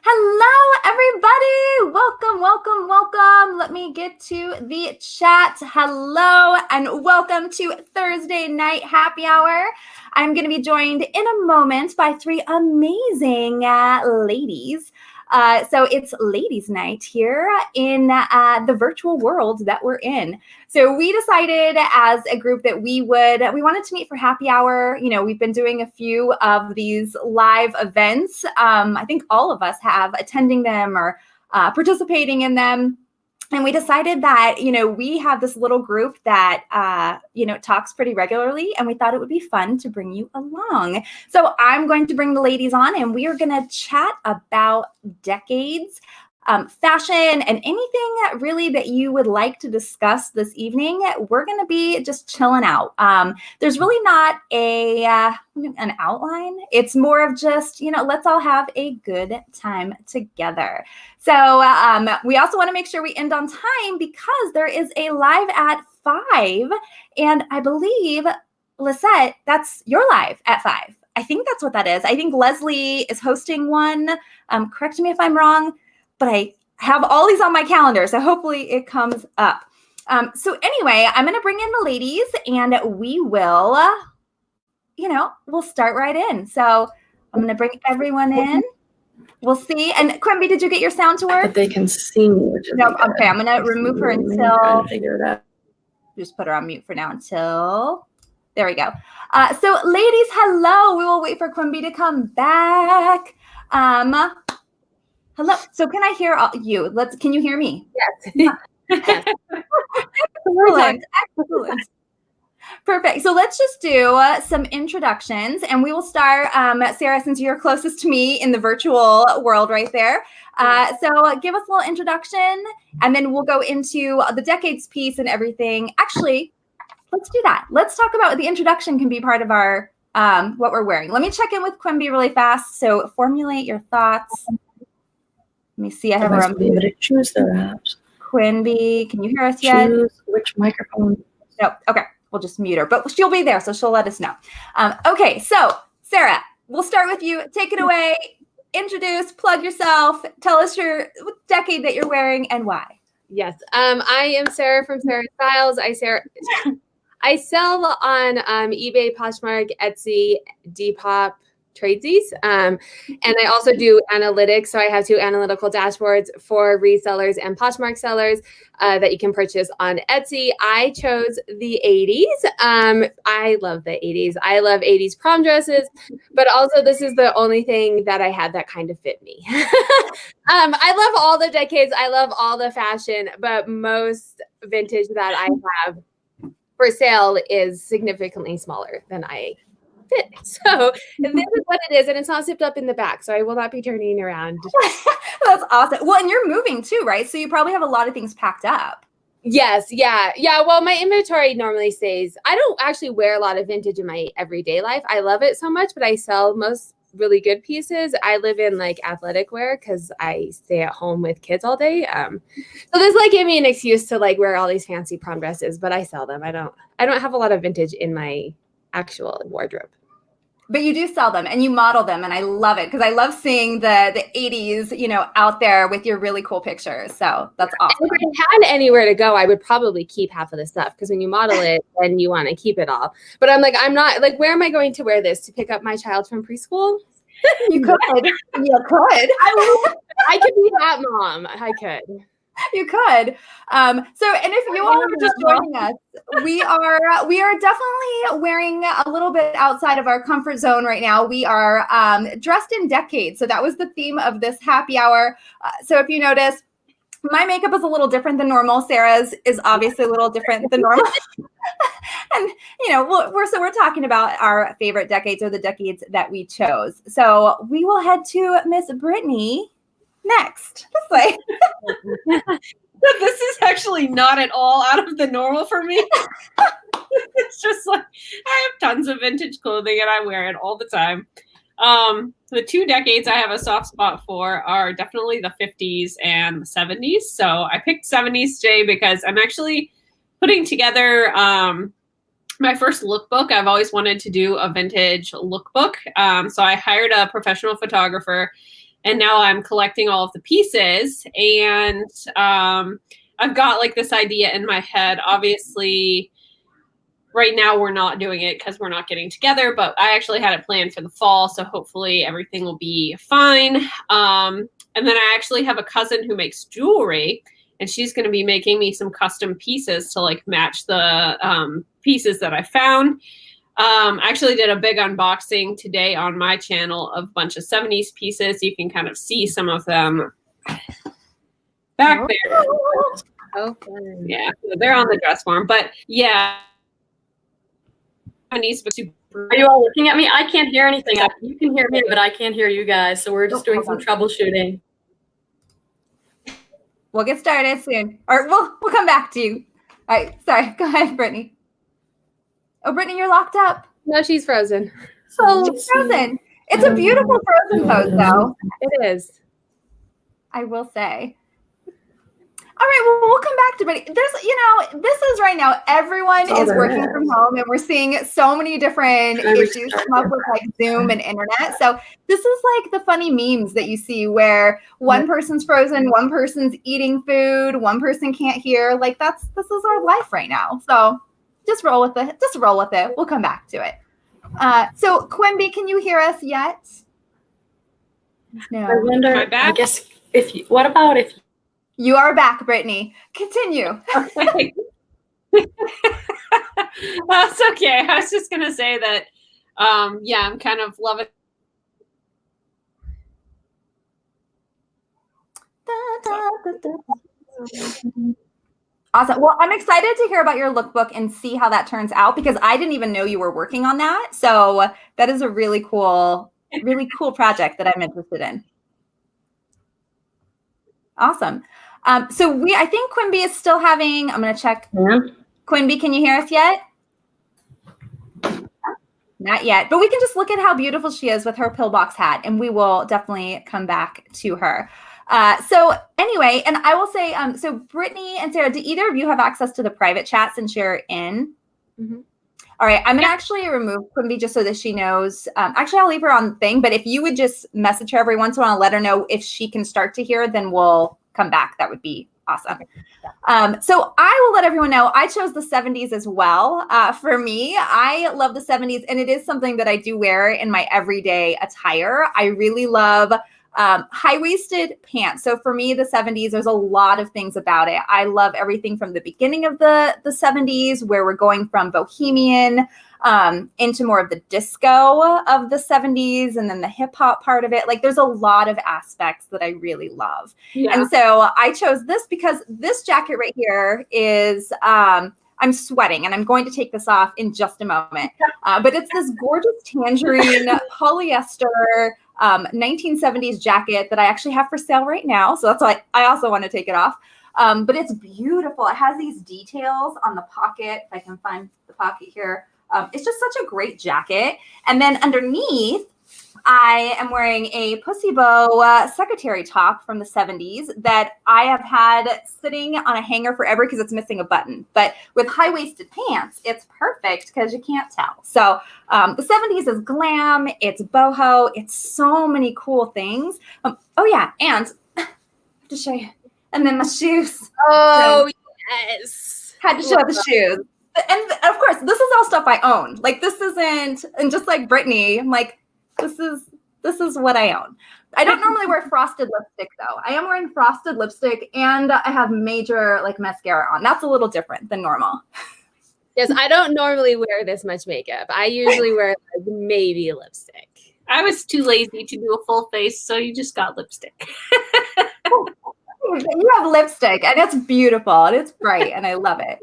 Hello, everybody. Welcome, welcome, welcome. Let me get to the chat. Hello, and welcome to Thursday Night Happy Hour. I'm going to be joined in a moment by three amazing ladies. So it's ladies' night here in the virtual world that we're in. So we decided as a group that we wanted to meet for happy hour. You know, we've been doing a few of these live events. I think all of us have attending them or participating in them. And we decided that, you know, we have this little group that, talks pretty regularly, and we thought it would be fun to bring you along. So I'm going to bring the ladies on, and we are going to chat about decades, fashion, and anything really that you would like to discuss this evening. We're going to be just chilling out. There's really not an outline. It's more of just, let's all have a good time together. So we also want to make sure we end on time because there is a live at 5. And I believe, Lisette, that's your live at 5. I think that's what that is. I think Leslie is hosting one. Correct me if I'm wrong, but I have all these on my calendar. So hopefully it comes up. So anyway, I'm going to bring in the ladies and we will, we'll start right in. So I'm going to bring everyone in. We'll see. And Quimby, did you get your sound to work? But they can see me, which is no. Okay, I'm gonna remove her until figure it out. Just put her on mute for now until there we go. So ladies, hello. We will wait for Quimby to come back. Hello. So can I hear you? Can you hear me? Yes. Excellent. Excellent. Perfect. So let's just do some introductions, and we will start, Sarah, since you're closest to me in the virtual world right there. So give us a little introduction, and then we'll go into the decades piece and everything. Actually, let's do that. Let's talk about the introduction can be part of our what we're wearing. Let me check in with Quimby really fast. So formulate your thoughts. Let me see. I have her on mute. Choose their apps. Quimby, can you hear us yet? Choose which microphone. No. Okay. We'll just mute her, but she'll be there, so she'll let us know. Okay, so Sarah, we'll start with you. Take it away. Introduce, plug yourself. Tell us your decade that you're wearing and why. Yes, I am Sarah from Sarah Styles. I sell on eBay, Poshmark, Etsy, Depop, Tradesies, and I also do analytics. So I have 2 analytical dashboards for resellers and Poshmark sellers that you can purchase on Etsy. I chose the 80s. I love the 80s. I love 80s prom dresses, but also this is the only thing that I had that kind of fit me. I love all the decades. I love all the fashion, but most vintage that I have for sale is significantly smaller than I fit. So this is what it is, and it's not zipped up in the back, so I will not be turning around. That's awesome. Well, and you're moving too, right? So you probably have a lot of things packed up. Yes, yeah. Well, my inventory normally stays. I don't actually wear a lot of vintage in my everyday life. I love it so much, but I sell most really good pieces. I live in like athletic wear because I stay at home with kids all day. So this like gave me an excuse to like wear all these fancy prom dresses, but I sell them. I don't have a lot of vintage in my actual wardrobe. But you do sell them and you model them, and I love it because I love seeing the 80s, out there with your really cool pictures. So that's awesome. If I had anywhere to go, I would probably keep half of the stuff because when you model it, then you want to keep it all. But I'm not like, where am I going to wear this to pick up my child from preschool? You could. You could. I could be that mom. I could. You could. And if you all are just joining us, we are definitely wearing a little bit outside of our comfort zone right now. We are dressed in decades. So that was the theme of this happy hour. So if you notice, my makeup is a little different than normal. Sarah's is obviously a little different than normal. And, we're talking about our favorite decades or the decades that we chose. So we will head to Miss Brittany next. This way. This is actually not at all out of the normal for me. It's just like I have tons of vintage clothing and I wear it all the time. The 2 decades I have a soft spot for are definitely the 50s and the 70s. So I picked 70s today because I'm actually putting together my first lookbook. I've always wanted to do a vintage lookbook. So I hired a professional photographer And now I'm collecting all of the pieces, and I've got like this idea in my head. Obviously, right now we're not doing it because we're not getting together, but I actually had it planned for the fall, so hopefully everything will be fine. And then I actually have a cousin who makes jewelry, and she's going to be making me some custom pieces to like match the pieces that I found. I actually did a big unboxing today on my channel of a bunch of 70s pieces. You can kind of see some of them back there. Oh, fun. Yeah, they're on the dress form. But yeah, Are you all looking at me? I can't hear anything. You can hear me, but I can't hear you guys. So we're just doing some troubleshooting. We'll get started soon. Or we'll come back to you. All right. Sorry. Go ahead, Brittany. Oh, Brittany, you're locked up. No, she's frozen. So frozen. It's a beautiful frozen pose, though. It is. I will say. All right, well, we'll come back to Brittany. There's, this is right now, everyone is working from home, and we're seeing so many different issues come up with like Zoom and internet. So this is like the funny memes that you see where one person's frozen, one person's eating food, one person can't hear. Like this is our life right now. So just roll with it. Just roll with it. We'll come back to it. So Quimby, can you hear us yet? No. I wonder, I guess, what about if you are back, Brittany. Continue. Okay. That's okay. I was just gonna say that, yeah, I'm kind of loving. Awesome. Well, I'm excited to hear about your lookbook and see how that turns out because I didn't even know you were working on that. So that is a really cool project that I'm interested in. Awesome. So I think Quimby is still having, I'm going to check. Yeah. Quimby, can you hear us yet? Not yet, but we can just look at how beautiful she is with her pillbox hat, and we will definitely come back to her. So anyway, and I will say, so Brittany and Sarah, do either of you have access to the private chat since you're in? Mm-hmm. All right, I'm going to actually remove Quimby just so that she knows. Actually, I'll leave her on the thing, but if you would just message her every once in a while and let her know if she can start to hear, then we'll come back. That would be awesome. So I will let everyone know I chose the 70s as well. For me, I love the 70s, and it is something that I do wear in my everyday attire. I really love high-waisted pants. So for me, the 70s, there's a lot of things about it. I love everything from the beginning of the 70s, where we're going from bohemian into more of the disco of the 70s, and then the hip hop part of it. Like there's a lot of aspects that I really love. Yeah. And so I chose this because this jacket right here is, I'm sweating and I'm going to take this off in just a moment. But it's this gorgeous tangerine polyester 1970s jacket that I actually have for sale right now. So that's why I also want to take it off. But it's beautiful. It has these details on the pocket. If I can find the pocket here. It's just such a great jacket. And then underneath, I am wearing a Pussy Bow secretary top from the 70s that I have had sitting on a hanger forever because it's missing a button. But with high-waisted pants, it's perfect because you can't tell. So the 70s is glam, it's boho, it's so many cool things. Oh yeah, and I have to show you. And then my shoes. Oh, so, yes. Had to show the shoes. And of course, this is all stuff I own. Like this isn't, and just like Brittany, I'm like, this is what I own. I don't normally wear frosted lipstick though. I am wearing frosted lipstick and I have major like mascara on. That's a little different than normal. Yes, I don't normally wear this much makeup. I usually wear like maybe lipstick. I was too lazy to do a full face, so you just got lipstick. You have lipstick and it's beautiful and it's bright and I love it.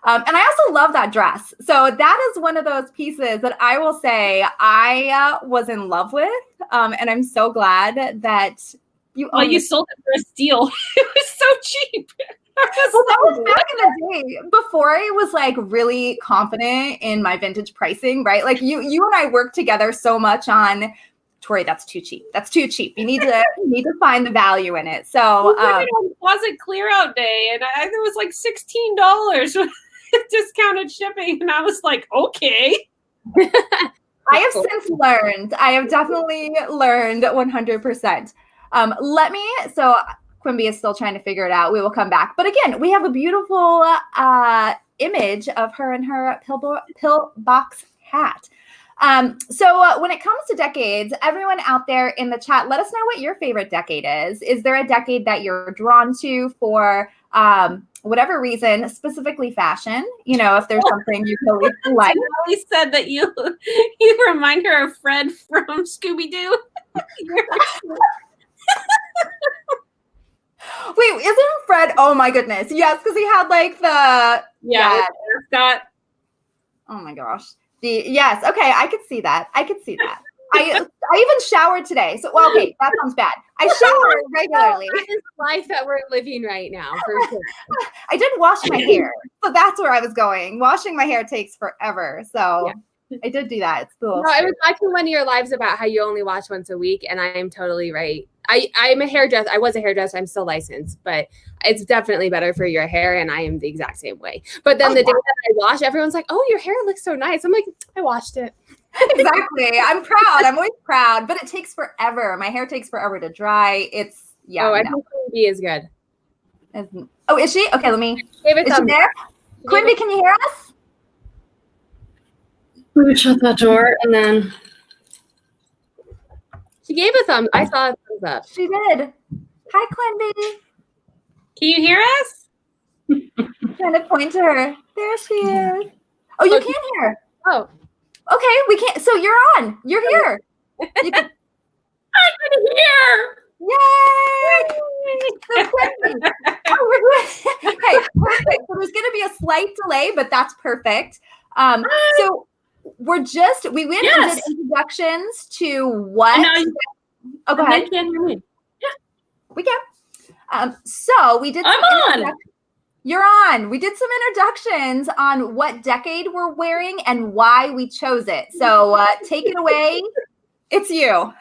And I also love that dress. So that is one of those pieces that I will say I was in love with. And I'm so glad that you sold it for a steal. It was so cheap. Well, that was back in the day before I was like really confident in my vintage pricing, right? Like you and I worked together so much on, Tori, that's too cheap. That's too cheap. You need to find the value in it. So we went on Closet Clear Out Day, and it was like $16 with discounted shipping, and I was like, okay. I have since learned. I have definitely learned 100%. So Quimby is still trying to figure it out. We will come back. But again, we have a beautiful image of her in her pillbox hat. So when it comes to decades, everyone out there in the chat, let us know what your favorite decade is. Is there a decade that you're drawn to for whatever reason, specifically fashion? You know, if there's something you really like. Molly said that you remind her of Fred from Scooby-Doo. Wait, isn't Fred? Oh my goodness. Yes, because he had like the Scott. Oh my gosh. Yes. Okay, I could see that. I even showered today. So okay, that sounds bad. I shower regularly. That is life that we're living right now. For sure. I did wash my hair, so that's where I was going. Washing my hair takes forever, so I did do that. It's cool. No, I was watching one of your lives about how you only wash once a week, and I am totally right. I'm a hairdresser. I was a hairdresser. I'm still licensed, but it's definitely better for your hair, and I am the exact same way. But then the day that I wash, everyone's like, "Oh, your hair looks so nice." I'm like, "I washed it." Exactly. I'm proud. I'm always proud, but it takes forever. My hair takes forever to dry. It's I think Quimby is good. Oh, is she? Okay, let me. Is she there? Quimby, can you hear us? We would shut that door and then. She gave a thumbs. I saw a thumbs up. She did. Hi, Quimby. Can you hear us? I'm trying to point to her. There she is. Oh, you can hear her. Oh. Okay, we can't. So you're on. You're here. You can. I can hear. Yay! So Quimby. Okay, perfect. So there's going to be a slight delay, but that's perfect. So we went and did introductions to what? Go ahead. You can't hear me. Yeah, we can. So we did. I'm on. You're on. We did some introductions on what decade we're wearing and why we chose it. So take it away. It's you.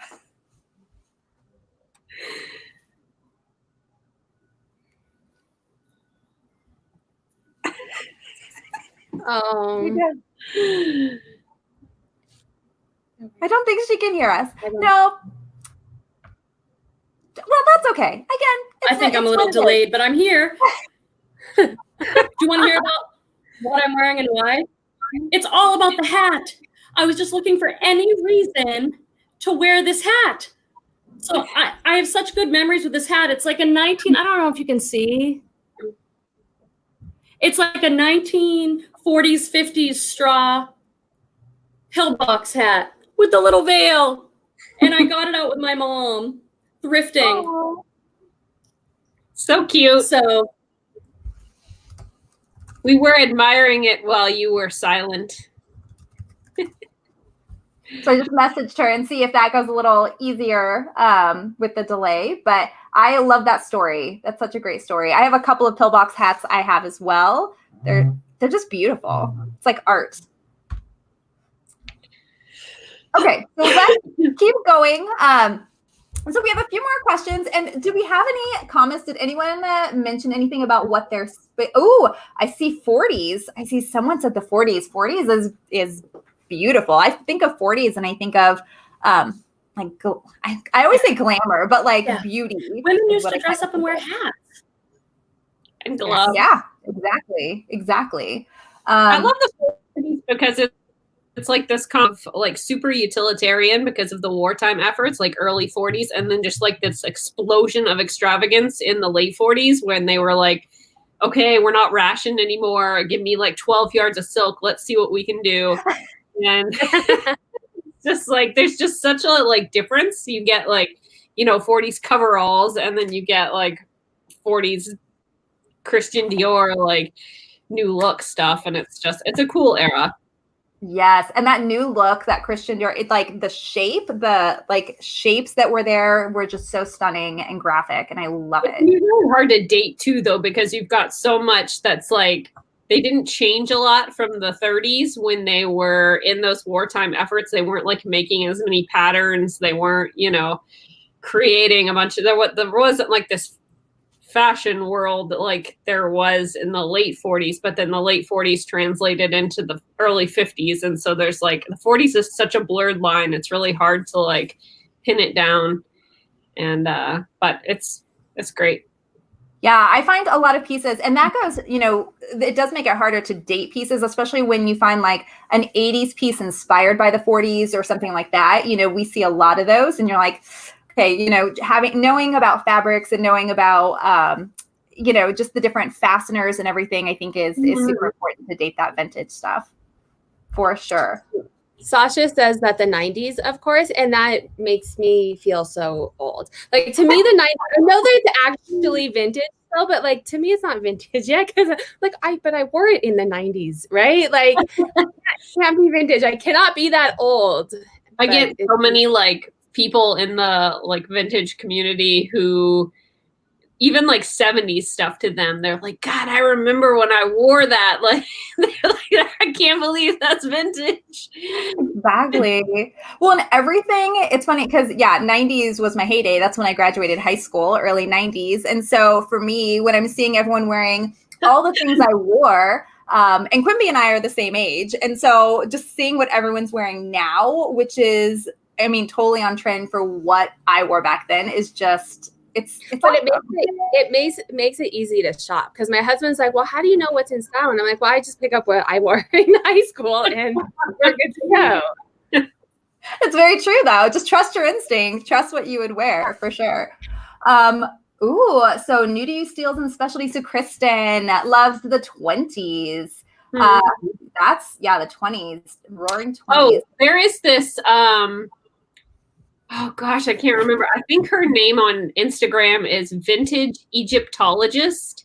I don't think she can hear us. No. Well, that's okay. Again, I think I'm a little delayed, but I'm here. Do you want to hear about what I'm wearing and why? It's all about the hat. I was just looking for any reason to wear this hat. So I have such good memories with this hat. It's like I don't know if you can see. It's like a 1940s, 50s straw pillbox hat with the little veil. And I got it out with my mom, thrifting. Oh. So cute. So we were admiring it while you were silent. So I just messaged her and see if that goes a little easier with the delay. But I love that story. That's such a great story. I have a couple of pillbox hats I have as well. They're just beautiful. It's like art. Okay, so let's keep going. So we have a few more questions. And do we have any comments? Did anyone mention anything about what they're? I see 40s. I see someone said the 40s. 40s is beautiful. I think of 40s and I think of I always say glamour, but like beauty. Women used to dress up and wear hats and gloves. Yeah, exactly. I love the 40s because it's like this kind of like super utilitarian because of the wartime efforts, like early 40s, and then just like this explosion of extravagance in the late 40s when they were like, okay, we're not rationed anymore. Give me like 12 yards of silk. Let's see what we can do. And just like there's just such a like difference. You get like, 40s coveralls, and then you get like 40s Christian Dior like new look stuff, and it's a cool era. Yes, and that new look, that Christian Dior, it's like the shapes that were there were just so stunning and graphic, and I love it. It's really hard to date too, though, because you've got so much that's like they didn't change a lot from the 30s when they were in those wartime efforts. They weren't like making as many patterns. They weren't, creating a bunch of there wasn't like this fashion world like there was in the late 40s, but then the late 40s translated into the early 50s. And so there's like the 40s is such a blurred line. It's really hard to like pin it down. And but it's great. Yeah, I find a lot of pieces, and that goes, it does make it harder to date pieces, especially when you find like an 80s piece inspired by the 40s or something like that. We see a lot of those, and you're like, okay, knowing about fabrics and knowing about, just the different fasteners and everything, I think is super important to date that vintage stuff for sure. Sasha says that the 90s, of course, and that makes me feel so old. Like, to me, the 90s, I know that it's actually vintage still, but like, to me, it's not vintage yet because but I wore it in the 90s, right? Like, it can't be vintage. I cannot be that old. I get so many like people in the like vintage community who even like 70s stuff to them. They're like, God, I remember when I wore that. Like, I can't believe that's vintage. Exactly. Well, and everything, it's funny because 90s was my heyday. That's when I graduated high school, early 90s. And so for me, when I'm seeing everyone wearing all the things I wore, and Quimby and I are the same age. And so just seeing what everyone's wearing now, which is, totally on trend for what I wore back then, is just, but it makes it easy to shop because my husband's like, well, how do you know what's in style? And I'm like, well, I just pick up what I wore in high school and we're good to go. It's very true though. Just trust your instinct. Trust what you would wear for sure. So new to you steals and specialty. So Kristen loves the 20s. That's the 20s, roaring 20s. Oh, there is this oh gosh, I can't remember. I think her name on Instagram is Vintage Egyptologist.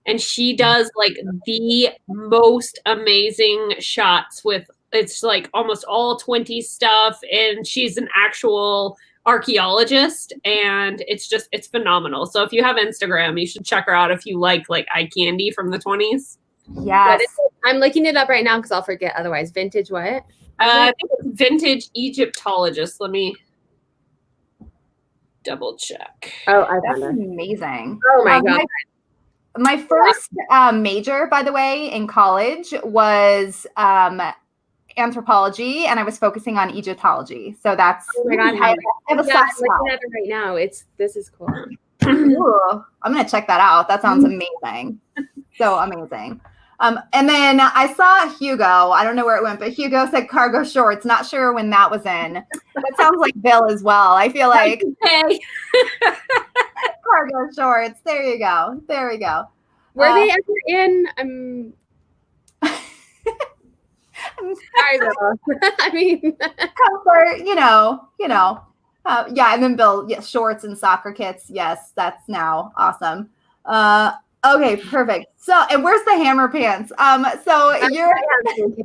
And she does like the most amazing shots with, it's like almost all 20s stuff. And she's an actual archaeologist and it's phenomenal. So if you have Instagram, you should check her out if you like eye candy from the 20s. Yes. I'm looking it up right now because I'll forget otherwise. Vintage what? I think it's Vintage Egyptologist. Let me double check. Oh, I That's found it. amazing. Oh my God. My first major, by the way, in college was anthropology, and I was focusing on Egyptology. So that's oh my God. I have a soft spot. I'm looking at it right now. This is cool. Ooh, I'm gonna check that out. That sounds amazing. So amazing. And then I saw Hugo. I don't know where it went, but Hugo said cargo shorts. Not sure when that was in. That sounds like Bill as well. I feel like hey. cargo shorts. There you go. There we go. Were they ever in? Sorry, Bill. I mean, comfort. And then Bill, yes, shorts and soccer kits. Yes, that's now awesome. Okay, perfect. So, and where's the hammer pants? So it is your husband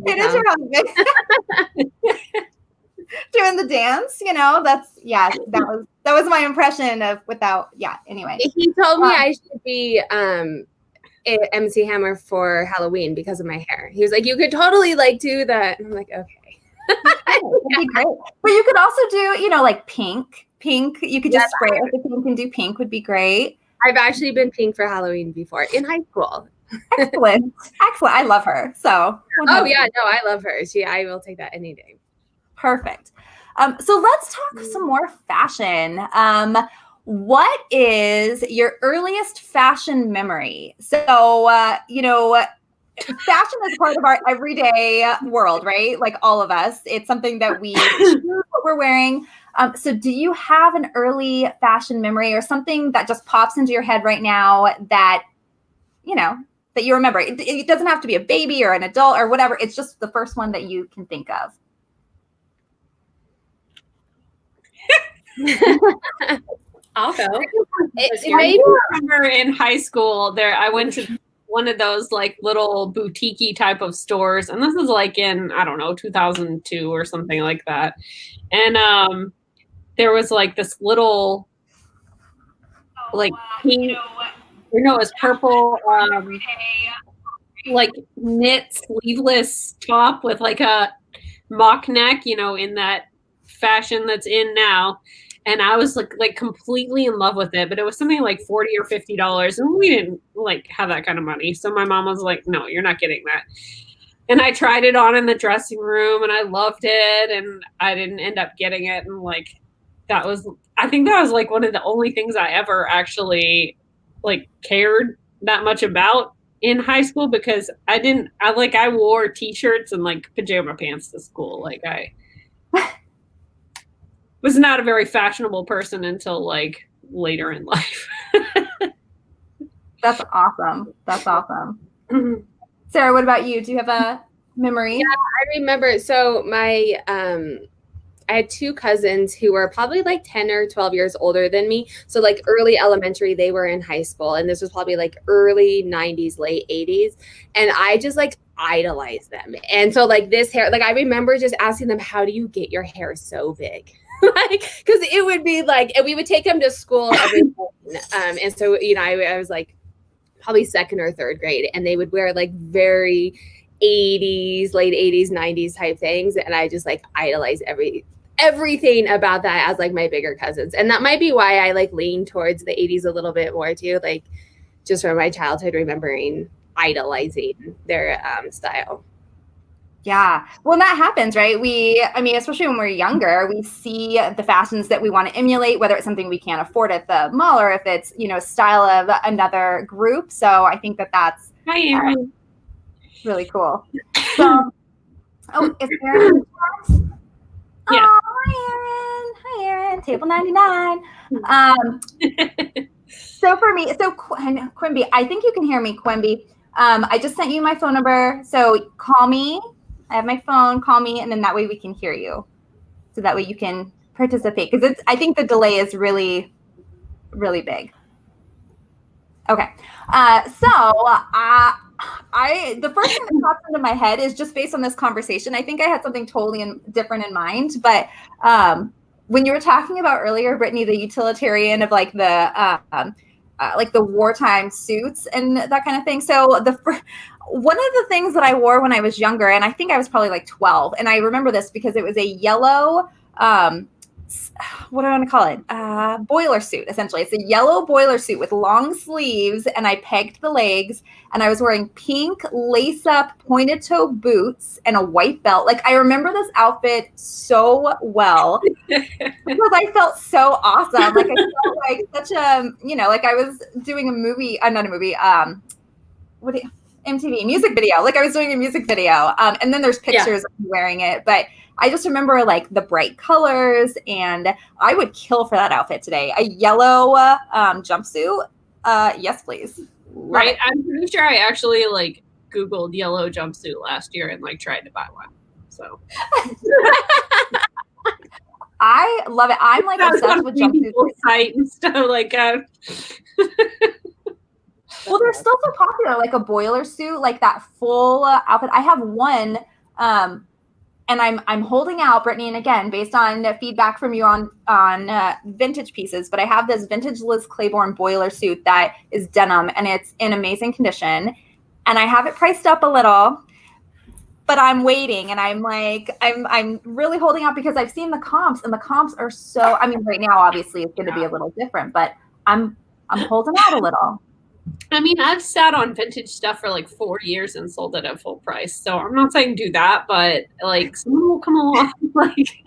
doing the dance. That was my impression of without. Yeah. Anyway, he told me I should be MC Hammer for Halloween because of my hair. He was like, you could totally do that, and I'm like, okay. That'd be great. But you could also do, like pink. Pink. You could just spray it with the pink and do pink would be great. I've actually been pink for Halloween before in high school. Excellent. Excellent. I love her. So. Oh yeah, no, I love her. I will take that any day. Perfect. So let's talk some more fashion. What is your earliest fashion memory? So, fashion is part of our everyday world, right? Like all of us, it's something that we choose what we're wearing. So do you have an early fashion memory or something that just pops into your head right now that, that you remember? It doesn't have to be a baby or an adult or whatever. It's just the first one that you can think of. I'll go. I remember in high school I went to one of those little boutique-y type of stores. And this is in, I don't know, 2002 or something like that. And there was this little pink, it was purple, knit sleeveless top with a mock neck, in that fashion that's in now. And I was completely in love with it, but it was something like $40 or $50, and we didn't have that kind of money. So my mom was like, "No, you're not getting that." And I tried it on in the dressing room, and I loved it, and I didn't end up getting it. And I think that was like one of the only things I ever actually like cared that much about in high school, because I wore t-shirts and like pajama pants to school. Like I was not a very fashionable person until like later in life. That's awesome. That's awesome. Mhm. Sarah, what about you? Do you have a memory? Yeah, I remember. So my I had two cousins who were probably like 10 or 12 years older than me. So like early elementary, they were in high school, and this was probably like early 90s, late 80s. And I just like idolized them. And so like this hair, like I remember just asking them, how do you get your hair so big? Like, because it would be like, and we would take them to school every morning. And so, you know, I was like probably second or third grade, and they would wear like very 80s, late 80s, 90s type things. And I just like idolize everything about that as like my bigger cousins. And that might be why I like lean towards the 80s a little bit more too, like just from my childhood, remembering idolizing their style. Yeah. Well, that happens, right? I mean, especially when we're younger, we see the fashions that we want to emulate, whether it's something we can't afford at the mall or if it's, you know, style of another group. So I think that's Hi, Aaron. really cool. So, is Aaron in the chat? Yeah. Oh, hi, Aaron. Table 99. So for me, Quimby, I think you can hear me, Quimby. I just sent you my phone number. So call me. I have my phone. Call me, and then that way we can hear you. So that way you can participate, because I think the delay is really, really big. Okay. The first thing that pops into my head is just based on this conversation. I think I had something totally different in mind, but when you were talking about earlier, Brittany, the utilitarian of like the wartime suits and that kind of thing. So one of the things that I wore when I was younger, and I think I was probably like 12, and I remember this because it was a yellow, what do I want to call it? Boiler suit, essentially. It's a yellow boiler suit with long sleeves, and I pegged the legs, and I was wearing pink lace-up pointed toe boots and a white belt. Like, I remember this outfit so well because I felt so awesome. Like, I felt like such a, you know, like I was doing a movie, not a movie, MTV music video. Like, I was doing a music video. And then there's pictures of me wearing it, but I just remember like the bright colors, and I would kill for that outfit today. A yellow jumpsuit. Yes, please. Right. I'm pretty sure I actually like Googled yellow jumpsuit last year and like tried to buy one. So I love it. I'm like obsessed with jumpsuits. Site and stuff like Well, they're still so popular, like a boiler suit, like that full outfit. I have one, and I'm holding out, Brittany, and again, based on feedback from you on vintage pieces, but I have this vintage Liz Claiborne boiler suit that is denim, and it's in amazing condition, and I have it priced up a little, but I'm waiting, and I'm really holding out because I've seen the comps, and the comps are so, I mean, right now, obviously, it's going to be a little different, but I'm holding out a little. I mean, I've sat on vintage stuff for like 4 years and sold it at full price. So I'm not saying do that, but like someone will come along. Like,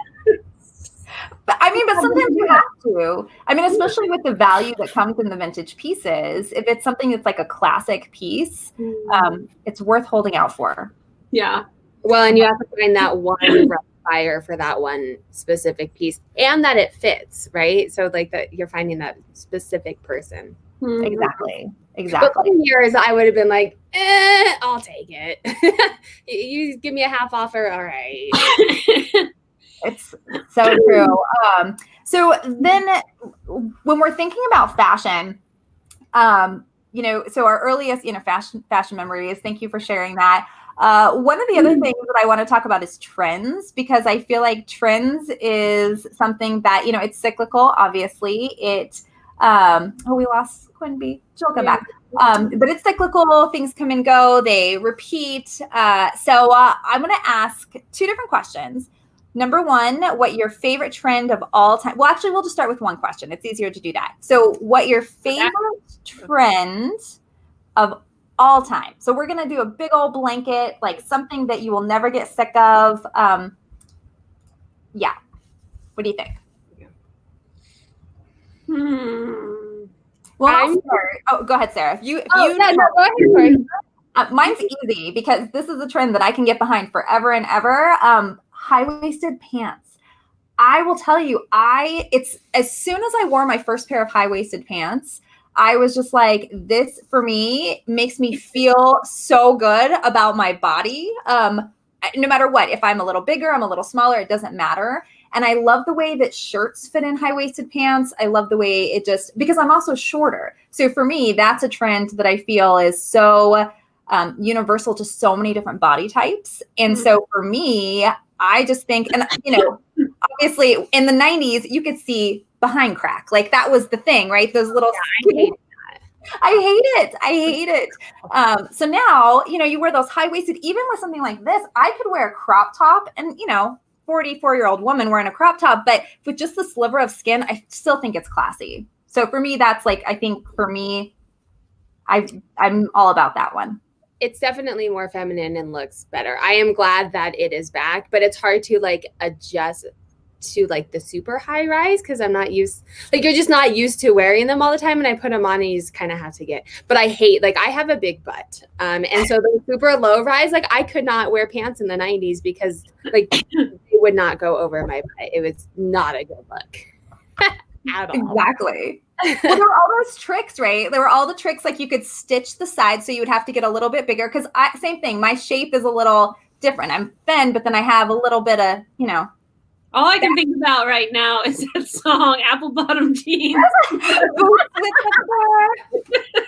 but sometimes you have to. I mean, especially with the value that comes in the vintage pieces. If it's something that's like a classic piece, it's worth holding out for. Yeah. Well, and you have to find that one buyer for that one specific piece, and that it fits, right? So like that you're finding that specific person. Exactly. But in years, I would have been like, I'll take it. You give me a half offer, all right. It's so true. So then when we're thinking about fashion, you know, so our earliest, you know, fashion memories, thank you for sharing that. One of the other things that I want to talk about is trends, because I feel like trends is something that, you know, it's cyclical, obviously. We lost Quinby. She'll come back. But it's cyclical. Things come and go. They repeat. So I'm going to ask two different questions. Number one, what your favorite trend of all time? Well, actually, we'll just start with one question. It's easier to do that. So what your favorite trend of all time? So we're going to do a big old blanket, like something that you will never get sick of. Yeah. What do you think? Well, I'll start. Oh, go ahead, Sarah. No, go ahead. Sorry. Mine's easy because this is a trend that I can get behind forever and ever. High-waisted pants. I will tell you, it's as soon as I wore my first pair of high-waisted pants, I was just like, this for me makes me feel so good about my body. No matter what, if I'm a little bigger, I'm a little smaller, it doesn't matter. And I love the way that shirts fit in high-waisted pants. I love the way it just, because I'm also shorter. So for me, that's a trend that I feel is so universal to so many different body types. And so for me, I just think, and obviously in the 90s, you could see behind crack. Like that was the thing, right? Those little, I hate it. So now, you wear those high-waisted, even with something like this, I could wear a crop top and, 44-year-old woman wearing a crop top, but with just the sliver of skin, I still think it's classy. So for me, that's like, I think for me, I'm all about that one. It's definitely more feminine and looks better. I am glad that it is back, but it's hard to like adjust to like the super high rise because I'm not used, like you're just not used to wearing them all the time, and I put them on and you just kind of have to get, but I hate, like I have a big butt, and so the super low rise, like I could not wear pants in the 90s because like they would not go over my butt. It was not a good look at all. Exactly. Well, there were all those tricks, right? There were all the tricks, like you could stitch the sides so you would have to get a little bit bigger because same thing, my shape is a little different. I'm thin, but then I have a little bit of, all I can think about right now is that song, Apple Bottom Jeans. I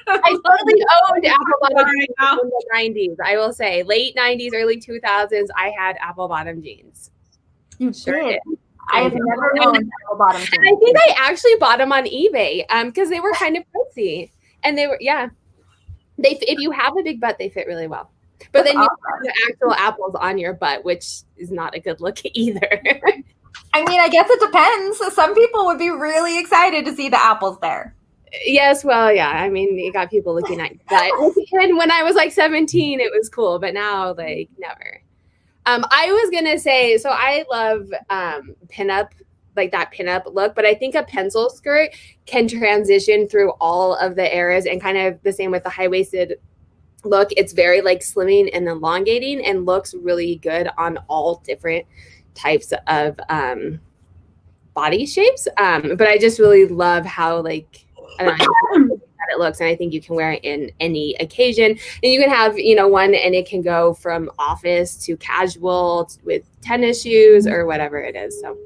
totally owned Apple Bottom jeans in the 90s. I will say, late 90s, early 2000s, I had Apple Bottom jeans. You sure did. I have never known Apple Bottom jeans. And I think I actually bought them on eBay because they were kind of pricey. And they were, if you have a big butt, they fit really well. But then you have the actual apples on your butt, which is not a good look either. I mean, I guess it depends. Some people would be really excited to see the apples there. Yes, well, yeah. I mean, you got people looking at that. And when I was like 17, it was cool, but now, like, never. I was gonna say, so I love pinup, like that pinup look, but I think a pencil skirt can transition through all of the eras, and kind of the same with the high-waisted look. It's very like slimming and elongating and looks really good on all different types of body shapes. But I just really love how like I don't know how it looks, and I think you can wear it in any occasion. And you can have, one, and it can go from office to casual with tennis shoes or whatever it is. So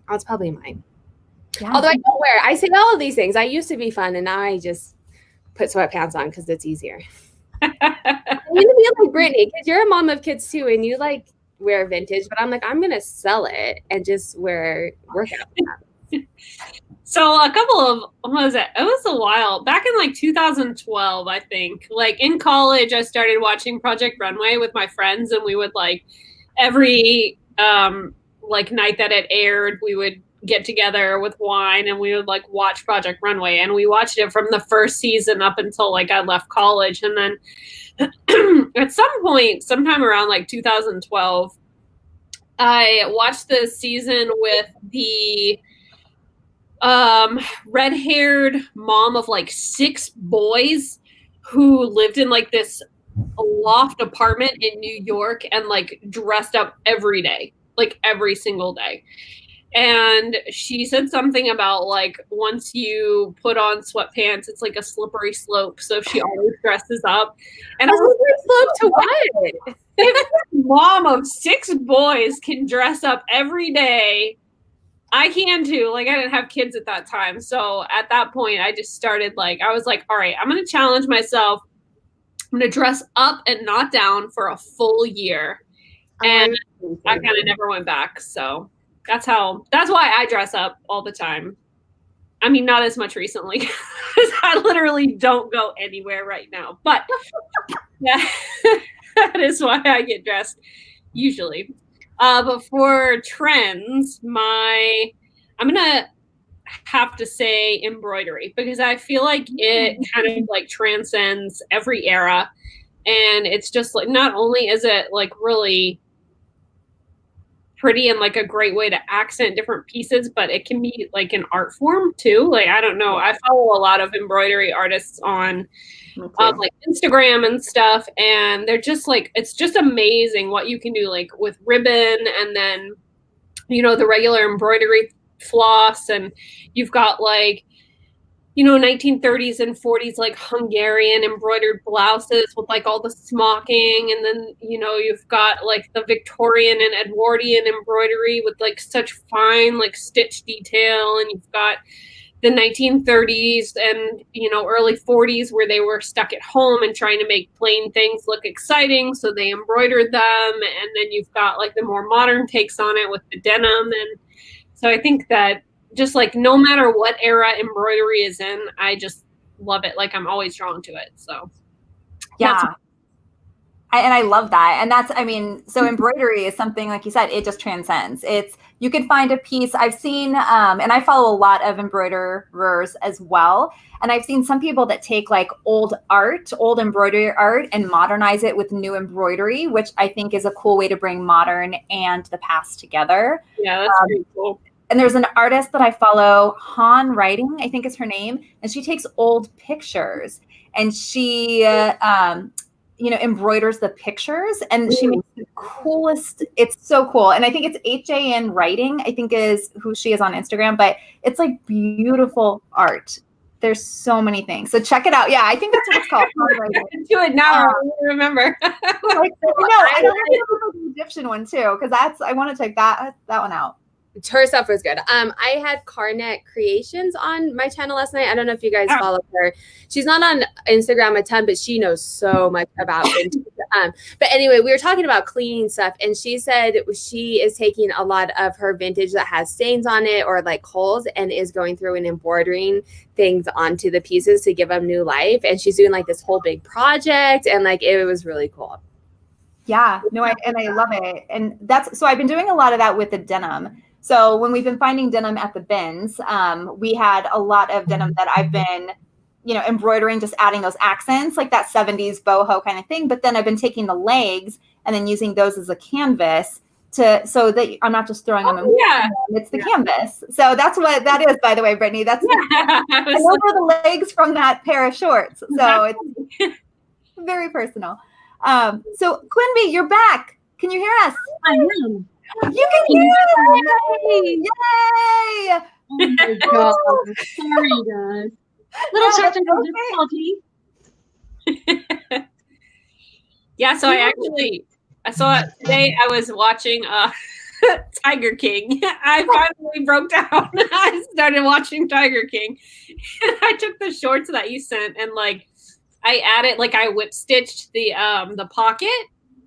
that's probably mine. Yeah. Although I say all of these things. I used to be fun, and now I just put sweatpants on because it's easier. I need to be like Brittany, because you're a mom of kids too, and you like wear vintage, but I'm like, I'm gonna sell it and just wear workout pants. So a couple of, what was it? It was a while back in like 2012, I think. Like in college, I started watching Project Runway with my friends, and we would like every like night that it aired, we would get together with wine and we would like watch Project Runway, and we watched it from the first season up until like I left college. And then at some point, sometime around like 2012, I watched the season with the red-haired mom of like 6 boys who lived in like this loft apartment in New York and like dressed up every day, like every single day. And she said something about like, once you put on sweatpants, it's like a slippery slope. So she always dresses up. And a slippery slope to what? If this mom of 6 boys can dress up every day, I can too. Like I didn't have kids at that time. So at that point, I just started like, I was like, all right, I'm going to challenge myself. I'm going to dress up and not down for a full year. And I kind of never went back. So that's why I dress up all the time. I mean, not as much recently because I literally don't go anywhere right now, but yeah, that is why I get dressed usually. But for trends, I'm gonna have to say embroidery, because I feel like it kind of like transcends every era. And it's just like, not only is it like really pretty and like a great way to accent different pieces, but it can be like an art form too. Like, I don't know. I follow a lot of embroidery artists on like Instagram and stuff, and they're just like, it's just amazing what you can do, like with ribbon, and then, you know, the regular embroidery floss, and you've got like, you know, 1930s and 40s, like Hungarian embroidered blouses with like all the smocking. And then, you know, you've got like the Victorian and Edwardian embroidery with like such fine, like stitch detail. And you've got the 1930s and, you know, early 40s where they were stuck at home and trying to make plain things look exciting. So they embroidered them. And then you've got like the more modern takes on it with the denim. And so I think that just like no matter what era embroidery is in, I just love it. Like I'm always drawn to it. So yeah. And I love that. And that's, I mean, so embroidery is something, like you said, it just transcends. You can find a piece. I've seen, and I follow a lot of embroiderers as well. And I've seen some people that take like old embroidery art and modernize it with new embroidery, which I think is a cool way to bring modern and the past together. Yeah, that's pretty cool. And there's an artist that I follow, Han Writing, I think is her name. And she takes old pictures and she, you know, embroiders the pictures, and she makes the coolest. It's so cool. And I think it's HAN Writing, I think is who she is on Instagram, but it's like beautiful art. There's so many things. So check it out. Yeah, I think that's what it's called. Do it now. I remember. Like, I don't know the Egyptian one too, because I want to check that one out. Her stuff was good. I had Carnet Creations on my channel last night. I don't know if you guys follow her. She's not on Instagram a ton, but she knows so much about vintage. But anyway, we were talking about cleaning stuff, and she said she is taking a lot of her vintage that has stains on it or like holes, and is going through and embroidering things onto the pieces to give them new life. And she's doing like this whole big project, and like it was really cool. Yeah, no, I love it. And so I've been doing a lot of that with the denim. So when we've been finding denim at the bins, we had a lot of denim that I've been, you know, embroidering, just adding those accents, like that 70s boho kind of thing. But then I've been taking the legs and then using those as a canvas so that I'm not just throwing them in. Yeah. It's the canvas. So that's what that is, by the way, Brittany. That's I know the legs from that pair of shorts. So it's very personal. So Quinby, you're back. Can you hear us? I am. You can hear us! Yay! Oh my God. Sorry, guys. Little technical difficulty. Yeah, so I saw it today. I was watching Tiger King. I finally broke down. I started watching Tiger King. And I took the shorts that you sent and like I added, like I whip stitched the pocket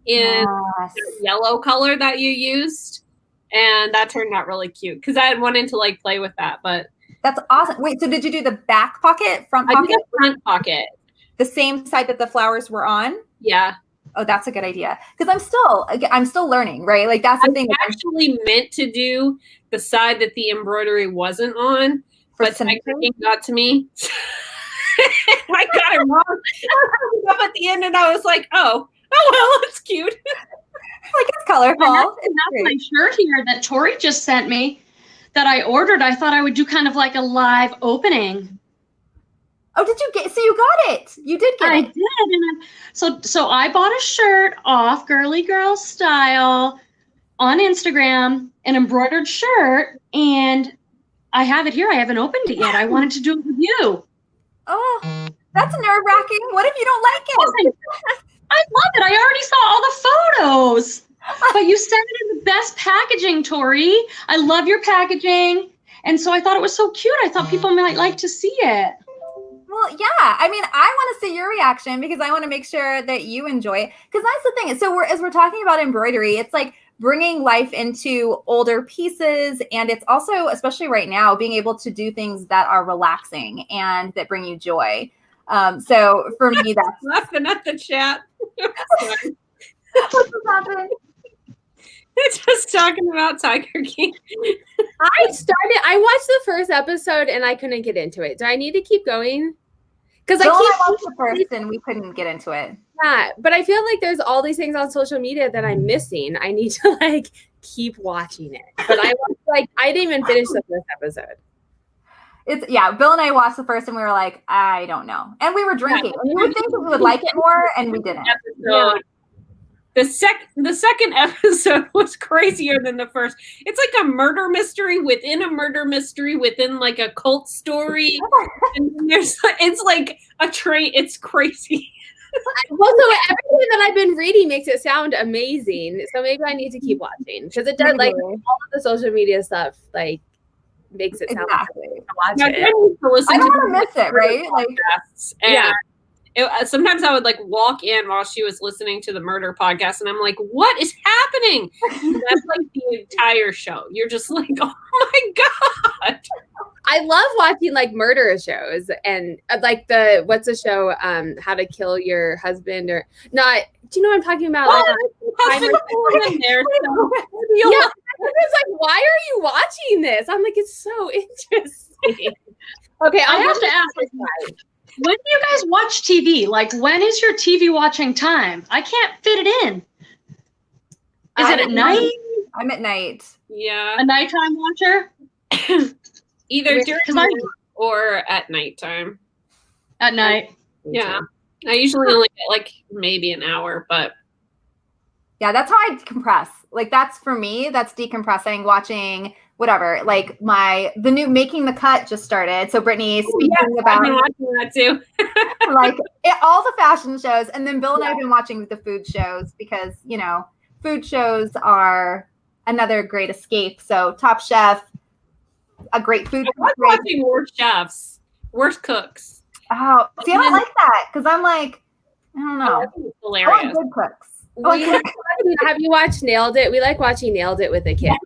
in the yellow color that you used, and that turned out really cute because I had wanted to like play with that. But that's awesome. Wait, so did you do the back pocket, front pocket? I did the front pocket, the same side that the flowers were on? Yeah. Oh, that's a good idea because I'm still learning, right? Like that's the thing. I actually meant to do the side that the embroidery wasn't on, but Tiger King got to me. I got it wrong. Up at the end, and I was like, oh well, it's cute. Like it's colorful. And that's my shirt here that Tori just sent me that I ordered. I thought I would do kind of like a live opening. Oh, did you get? So you got it. You did get it. I did. And so I bought a shirt off Girly Girl Style on Instagram, an embroidered shirt, and I have it here. I haven't opened it yet. I wanted to do it with you. Oh, that's nerve-wracking. What if you don't like it? I love it. I already saw all the photos. But you sent it in the best packaging, Tori. I love your packaging. And so I thought it was so cute. I thought people might like to see it. Well, yeah. I mean, I want to see your reaction because I want to make sure that you enjoy it. Because that's the thing. So as we're talking about embroidery, it's like bringing life into older pieces. And it's also, especially right now, being able to do things that are relaxing and that bring you joy. So for me, that's laughing at the chat. What's happening? It's just talking about Tiger King. I watched the first episode and I couldn't get into it. Do I need to keep going? Because I watched the first and we couldn't get into it. Yeah, but I feel like there's all these things on social media that I'm missing. I need to like keep watching it. But I didn't even finish the first episode. Bill and I watched the first and we were like, I don't know. And we were drinking. And you would think that we would like it more, and we didn't. Yeah. The second episode was crazier than the first. It's like a murder mystery within a murder mystery within like a cult story. And it's like a train. It's crazy. Well, so everything that I've been reading makes it sound amazing. So maybe I need to keep watching because it does like all of the social media stuff like makes it sound amazing to watch it. I don't want to miss it, right? Like, sometimes I would like walk in while she was listening to the murder podcast, and I'm like, "What is happening?" And that's like the entire show. You're just like, "Oh my god!" I love watching like murder shows and like what's the show? How to Kill Your Husband or not? Do you know what I'm talking about? Like, there. Yeah, I was like, why are you watching this? I'm like, it's so interesting. Okay, I have to ask. When do you guys watch TV? Like, when is your TV watching time? I can't fit it in. Is it at night? I'm at night. Yeah. A nighttime watcher? Either during the night or at nighttime. At night. Yeah. I usually only get like maybe an hour, but. Yeah, that's how I decompress. Like, that's for me, that's decompressing, watching whatever. Like the new Making the Cut just started. So Brittany speaking about I've been watching that too. like all the fashion shows. And then Bill and I have been watching the food shows because, you know, food shows are another great escape. So Top Chef, a great food. I was watching worst chefs, worst cooks. Oh, see, I don't like that because I'm like, I don't know. It's hilarious. I want good cooks. Have you watched Nailed It? We like watching Nailed It with the kids.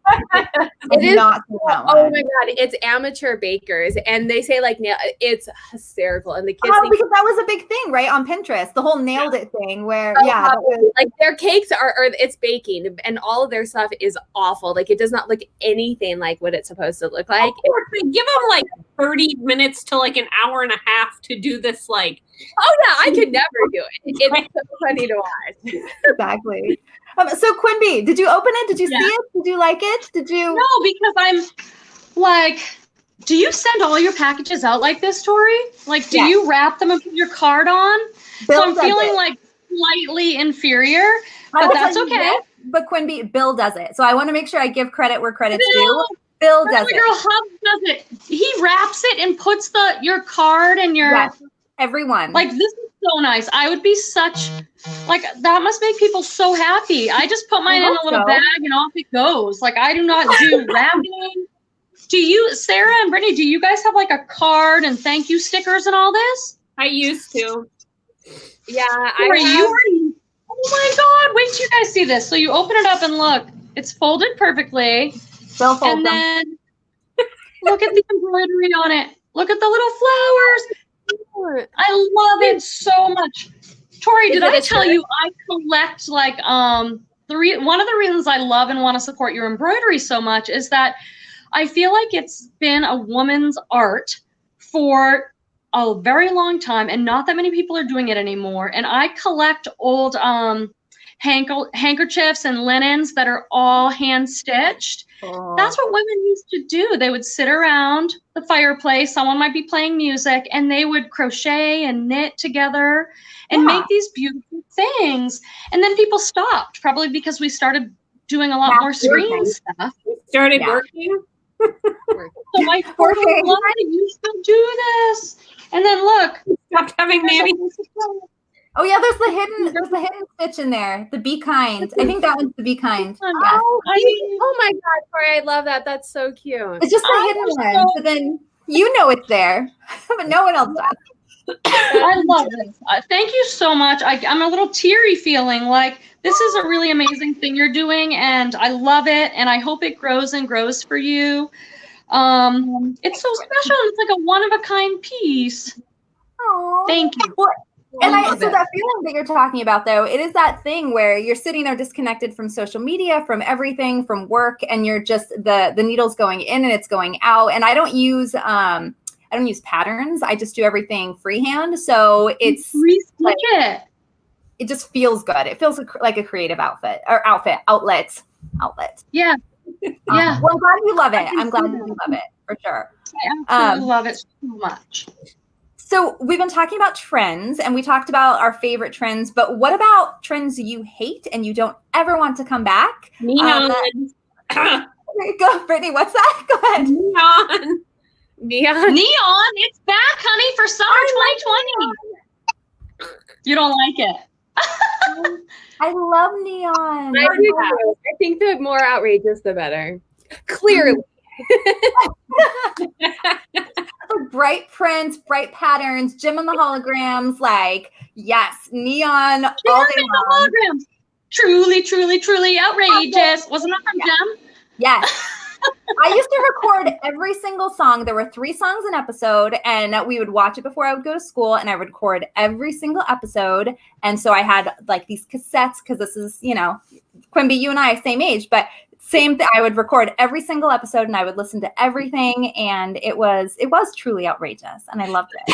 It is not. Oh my god, it's amateur bakers, and they say like it's hysterical, and the kids think, because that was a big thing, right, on Pinterest, the whole Nailed It thing, where that was, like their cakes are it's baking, and all of their stuff is awful. Like it does not look anything like what it's supposed to look like. They give them like 30 minutes to like an hour and a half to do this. Like, oh yeah, I could never do it. It's so funny to watch. Exactly. So Quimby, did you open it? Did you see it? Did you like it? Did you? No, because I'm like, do you send all your packages out like this, Tori? Like, do you wrap them and put your card on? Bill so I'm feeling like slightly inferior, but that's okay. But Quimby, Bill does it. So I want to make sure I give credit where credit's due. Bill does it. Girl Hub does it. He wraps it and puts your card and your. Yes. Everyone. Like, this is so nice. I would be such, like, that must make people so happy. I just put mine in a little bag and off it goes. Like, I do not do wrapping. Do you, Sarah and Brittany, do you guys have like a card and thank you stickers and all this? I used to. Yeah. Oh my God. Wait till you guys see this. So you open it up and look. It's folded perfectly. And then look at the embroidery on it. Look at the little flowers. I love it so much. Tori, did I tell you I collect like one of the reasons I love and want to support your embroidery so much is that I feel like it's been a woman's art for a very long time and not that many people are doing it anymore. And I collect old handkerchiefs and linens that are all hand stitched. That's what women used to do. They would sit around the fireplace. Someone might be playing music and they would crochet and knit together and make these beautiful things. And then people stopped probably because we started doing a lot more screen stuff. Started working. So my first love, you still do this. And then look. Stopped having nanny. Oh yeah, there's the hidden stitch in there. The Be Kind. I think that one's the Be Kind. Oh my God, Tori, I love that. That's so cute. It's just the hidden one. So then you know it's there, but no one else does. I love this. Thank you so much. I'm a little teary feeling like this is a really amazing thing you're doing, and I love it, and I hope it grows and grows for you. It's so special. It's like a one-of-a-kind piece. Aww. Thank you. And so that feeling that you're talking about, though, it is that thing where you're sitting there disconnected from social media, from everything, from work, and you're just the needle's going in and it's going out. And I don't use patterns. I just do everything freehand. So it's re-stitch it. it just feels good. It feels like a creative outlet. Yeah. Yeah. Well, I'm glad you love it. I'm glad you love it for sure. I absolutely love it so much. So we've been talking about trends and we talked about our favorite trends, but what about trends you hate and you don't ever want to come back? Neon. Go, Brittany. What's that? Go ahead. Neon. Neon, it's back, honey, for summer 2020. You don't like it. I love neon. I do too. I think the more outrageous, the better. Clearly. Bright prints, bright patterns, Jim and the holograms, like, yes, neon all day long. Holograms. Truly, truly, truly outrageous. Wasn't that from Jim? Yes. I used to record every single song. There were 3 songs an episode, and we would watch it before I would go to school, and I would record every single episode. And so I had like these cassettes, because this is, Quimby, you and I are same age, but same thing. I would record every single episode, and I would listen to everything, and it was truly outrageous, and I loved it.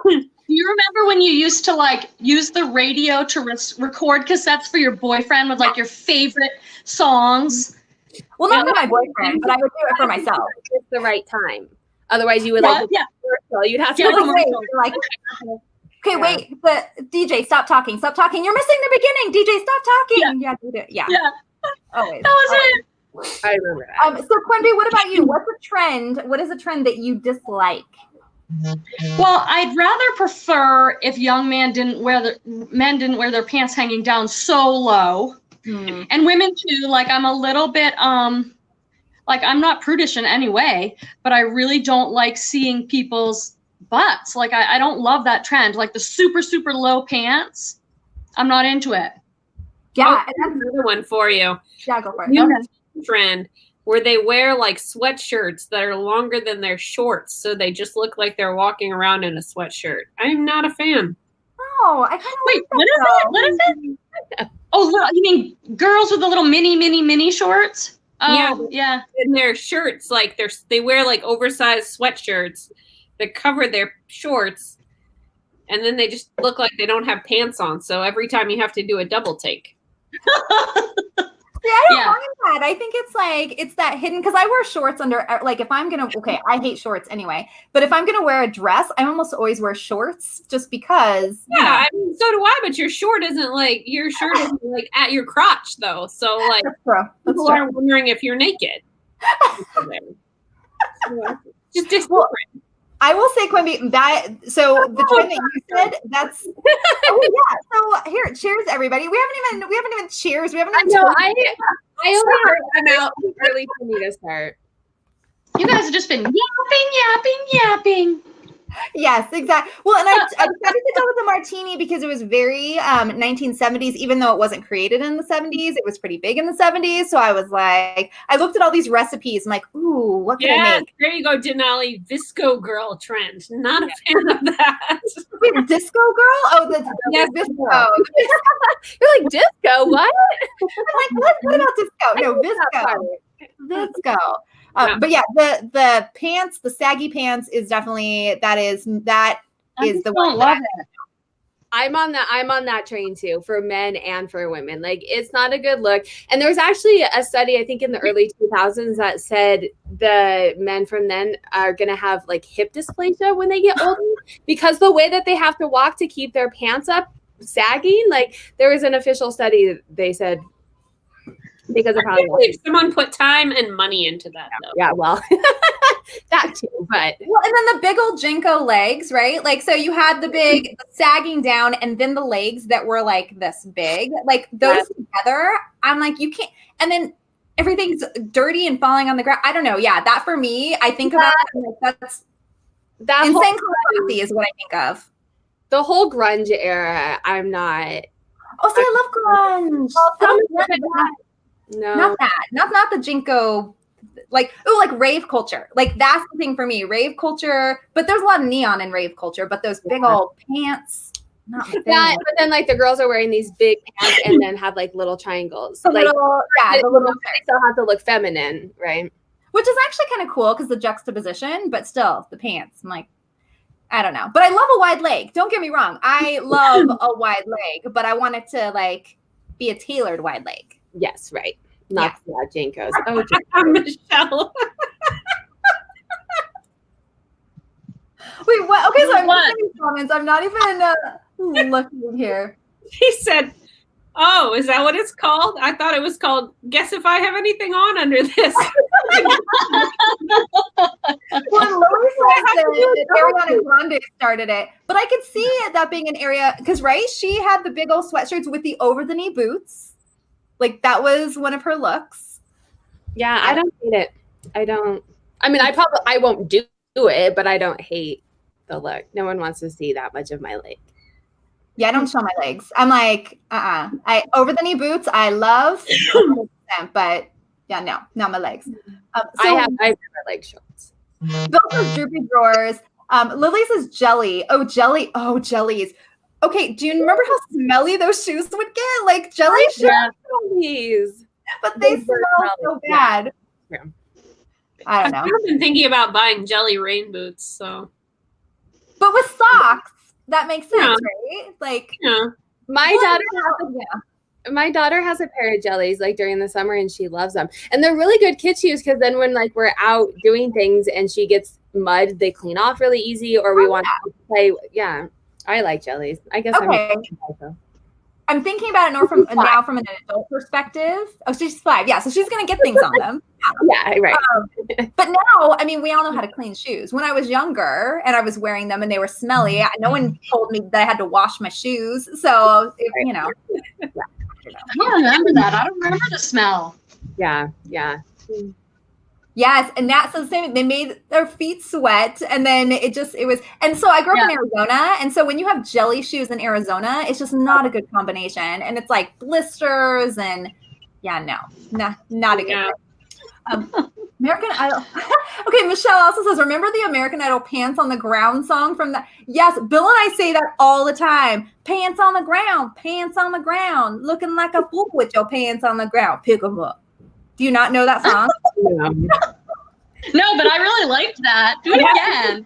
Do you remember when you used to use the radio to record cassettes for your boyfriend with your favorite songs? Well, not for my boyfriend, but I would do it for myself. It's the right time. Otherwise, you would you'd have to wait. The DJ, stop talking. Stop talking. You're missing the beginning. DJ, stop talking. Yeah. Always. That was it. I remember that. So Quimby, what about you? What's a trend? What is a trend that you dislike? Well, I'd rather prefer if young men didn't wear their pants hanging down so low. And women too. I'm a little bit I'm not prudish in any way, but I really don't like seeing people's butts. I don't love that trend. The super, super low pants. I'm not into it. Yeah, and that's another one for you. Yeah, go for it. Trend where they wear sweatshirts that are longer than their shorts, so they just look like they're walking around in a sweatshirt. I'm not a fan. Oh, I kind of wait. What is it? Oh, you mean girls with the little mini shorts? Yeah. And their shirts, they wear oversized sweatshirts that cover their shorts, and then they just look like they don't have pants on. So every time you have to do a double take. Yeah, I don't mind that. I think it's that hidden, because I wear shorts under, if I'm going to, I hate shorts anyway, but if I'm going to wear a dress, I almost always wear shorts just because. Yeah, I mean, so do I, but your shirt isn't at your crotch though. So That's true. People are wondering if you're naked. Just different. I will say, Quimby, so the trend that you said, that's So here, cheers, everybody. We haven't even cheers. I only heard them out early for me to start. You guys have just been yapping. Yes, exactly. Well, and I decided to go with the martini because it was very 1970s, even though it wasn't created in the 70s. It was pretty big in the 70s. So I was like, I looked at all these recipes. I'm like, ooh, what can I make? There you go, Denali. Visco girl trend. Not a fan of that. Wait, disco girl? Oh, Visco. You're like, disco? What? I'm like, what about disco? No, Visco. But yeah, the pants, the saggy pants is definitely that is the one. Love it. I'm on that train too, for men and for women. It's not a good look. And there was actually a study, I think in the early 2000s, that said the men from then are going to have hip dysplasia when they get older, because the way that they have to walk to keep their pants up sagging. There was an official study, they said, because of how someone put time and money into that though. Yeah, well, that too, but and then the big old Jinko legs, right? So you had the sagging down, and then the legs that were this big, those together. I'm like, you can't. And then everything's dirty and falling on the ground. I don't know. Yeah, that for me, I think about that's insane classy is what I think of. The whole grunge era, I'm not. Oh, see, I love grunge. No, not that. Not the Jinko, rave culture. That's the thing for me. Rave culture, but there's a lot of neon in rave culture. But those big old pants, not my thing. Yeah, but then the girls are wearing these big pants and then have little triangles. The little. They still have to look feminine, right? Which is actually kind of cool because the juxtaposition, but still the pants. I'm like, I don't know. But I love a wide leg. Don't get me wrong. I love a wide leg, but I want it to like be a tailored wide leg. Yes, right. Not Jankos. Oh, Michelle. Wait, what? Okay, so I'm looking at comments. I'm not even looking here. He said, "Oh, is that what it's called? I thought it was called Guess If I Have Anything On Under This." Well, Lily says that Ariana Grande started it, but I could see that being an area because she had the big old sweatshirts with the over the knee boots, like that was one of her looks. Yeah, I don't hate it. I don't. I mean, I won't do it, but I don't hate the look. No one wants to see that much of my leg. Yeah, I don't show my legs. I'm like, I over the knee boots. I love, but yeah, no, not my legs. I have leg shorts. Those are droopy drawers. Lily says jelly. Oh, jelly. Oh, jellies. Okay, do you remember how smelly those shoes would get? Like jelly shoes? But they smell so bad. Yeah. I don't know. I've been thinking about buying jelly rain boots, so. But with socks, that makes sense, right? Like, my daughter has a pair of jellies like during the summer, and she loves them. And they're really good kid shoes because then when like we're out doing things and she gets mud, they clean off really easy. Or we want to play. Yeah, I like jellies. I guess I'm thinking about it now from an adult perspective. Oh, she's 5. Yeah, so she's gonna get things on them. Yeah, right. But now, I mean, we all know how to clean shoes. When I was younger and I was wearing them and they were smelly, no one told me that I had to wash my shoes. So, you know. I don't remember that. I don't remember the smell. Yeah. Yes, and that's the same. They made their feet sweat, and then it was. And so I grew up in Arizona, and so when you have jelly shoes in Arizona, it's just not a good combination, and it's like blisters, and not a good. American Idol. Okay, Michelle also says, remember the American Idol "Pants on the Ground" song from the? Yes, Bill and I say that all the time. Pants on the ground, looking like a fool with your pants on the ground. Pick 'em up. Do you not know that song? No, but I really liked that. Do it again.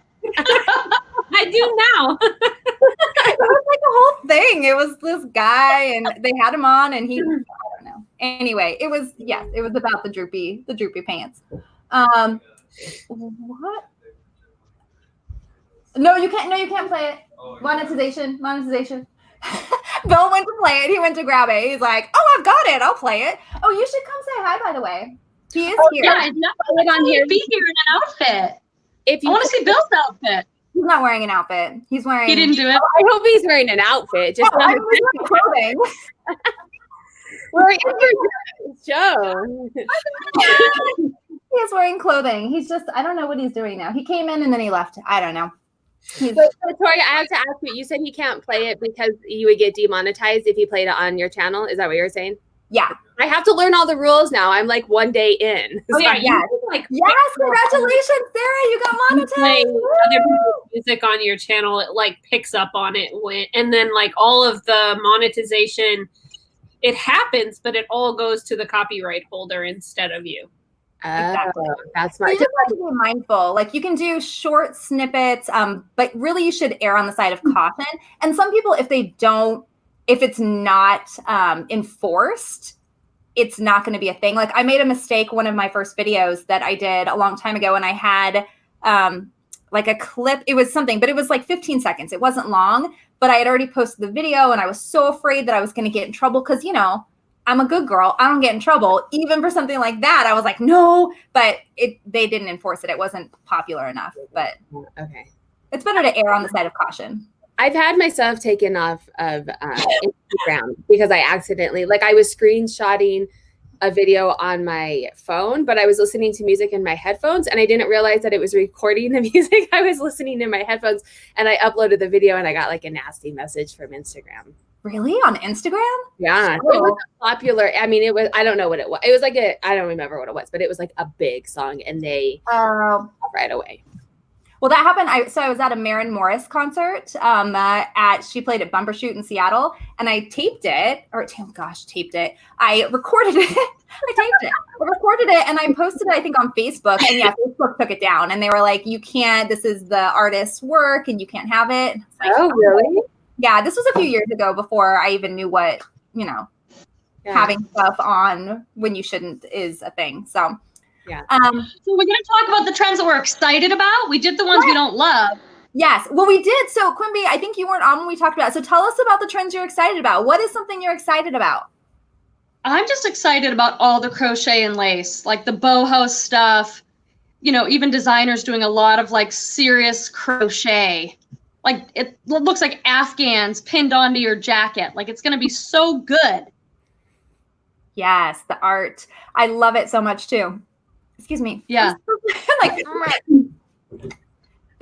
I do now. It was like a whole thing. It was this guy, and they had him on, and I don't know. Anyway, it was about the droopy pants. What? No, you can't play it. Monetization. Bill went to play it. He went to grab it. He's like, "Oh, I've got it. I'll play it." Oh, you should come say hi, by the way. He is here. Yeah, be here in an outfit. I want to see Bill's outfit. He's not wearing an outfit. He's wearing. He didn't do it. I hope he's wearing an outfit. Just I'm wearing clothing. We're in your show. He is wearing clothing. He's just, I don't know what he's doing now. He came in and then he left. I don't know. So, Tori, I have to ask you, you said he can't play it because you would get demonetized if he played it on your channel. Is that what you're saying? Yeah. I have to learn all the rules now. I'm like one day in. Oh, yeah. Yes, congratulations, Sarah. You got monetized. Other people's music on your channel, it like picks up on it. And then like all of the monetization, it happens, but it all goes to the copyright holder instead of you. Exactly. That's So my. you just have to be mindful. Like you can do short snippets, but really you should err on the side of caution. And some people, if it's not enforced, it's not going to be a thing. Like I made a mistake one of my first videos that I did a long time ago, and I had like a clip. It was something, but it was like 15 seconds. It wasn't long, but I had already posted the video, and I was so afraid that I was going to get in trouble because, I'm a good girl. I don't get in trouble. Even for something like that, I was like, no, but they didn't enforce it. It wasn't popular enough, but Okay. It's better to err on the side of caution. I've had my stuff taken off of Instagram because I accidentally, I was screenshotting a video on my phone, but I was listening to music in my headphones and I didn't realize that it was recording the music I was listening in my headphones, and I uploaded the video and I got a nasty message from Instagram. Really? On Instagram? Yeah. Oh. It was popular. I mean, I don't know what it was. It was I don't remember what it was, but it was a big song and they right away. Well, that happened. I was at a Maren Morris concert. She played at Bumbershoot in Seattle, and I taped it. I recorded it. I taped it. I recorded it and I posted it, I think, on Facebook. And yeah, Facebook took it down and they were like, you can't, this is the artist's work and you can't have it. Like, Oh, really? yeah, this was a few years ago before I even knew what, having stuff on when you shouldn't is a thing. So, yeah. So we're going to talk about the trends that we're excited about. We did the ones we don't love. Yes. Well, we did. So Quimby, I think you weren't on when we talked about it. So tell us about the trends you're excited about. What is something you're excited about? I'm just excited about all the crochet and lace, like the boho stuff, even designers doing a lot of like serious crochet. Like it looks like Afghans pinned onto your jacket. Like it's going to be so good. Yes, the art. I love it so much too. Excuse me. Yeah.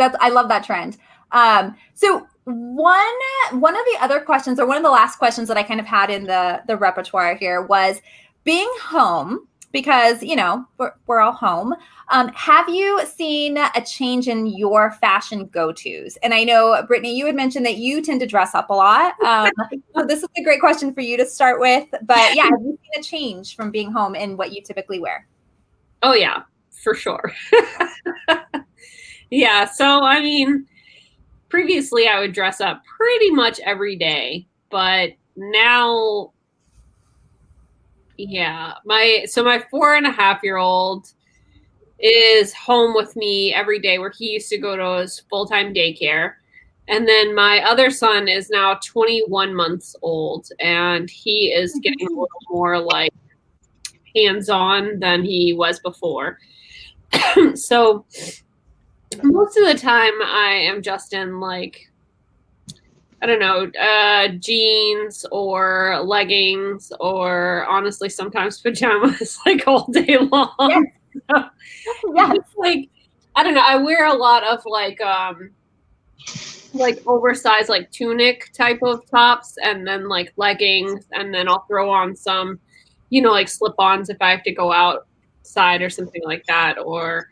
I love that trend. So one of the other questions, or one of the last questions that I kind of had in the repertoire here was being home, because we're all home. Have you seen a change in your fashion go-tos? And I know, Brittany, you had mentioned that you tend to dress up a lot. So this is a great question for you to start with. But yeah, have you seen a change from being home in what you typically wear? Oh yeah, for sure. Yeah. So, I mean, previously I would dress up pretty much every day, but now, yeah, my 4.5-year-old is home with me every day, where he used to go to his full-time daycare. And then my other son is now 21 months old, and he is getting a little more like hands-on than he was before. So most of the time I am just in like, I don't know, jeans or leggings, or honestly sometimes pajamas, like all day long. Yes. Yes. Like, I don't know, I wear a lot of like oversized like tunic type of tops, and then like leggings, and then I'll throw on some, like slip-ons if I have to go outside or something like that, or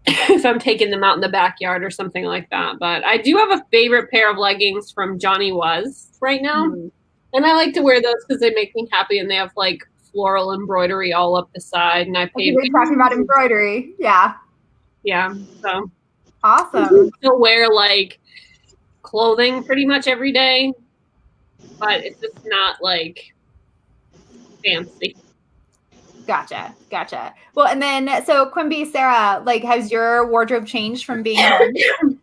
if I'm taking them out in the backyard or something like that. But I do have a favorite pair of leggings from Johnny Was right now. Mm-hmm. And I like to wear those because they make me happy, and they have like floral embroidery all up the side. And I paid. We're talking about embroidery. Yeah. Yeah. So awesome. I still wear like clothing pretty much every day, but it's just not like fancy. Gotcha. Well, and then, so Quimby, Sarah, like, has your wardrobe changed from being home?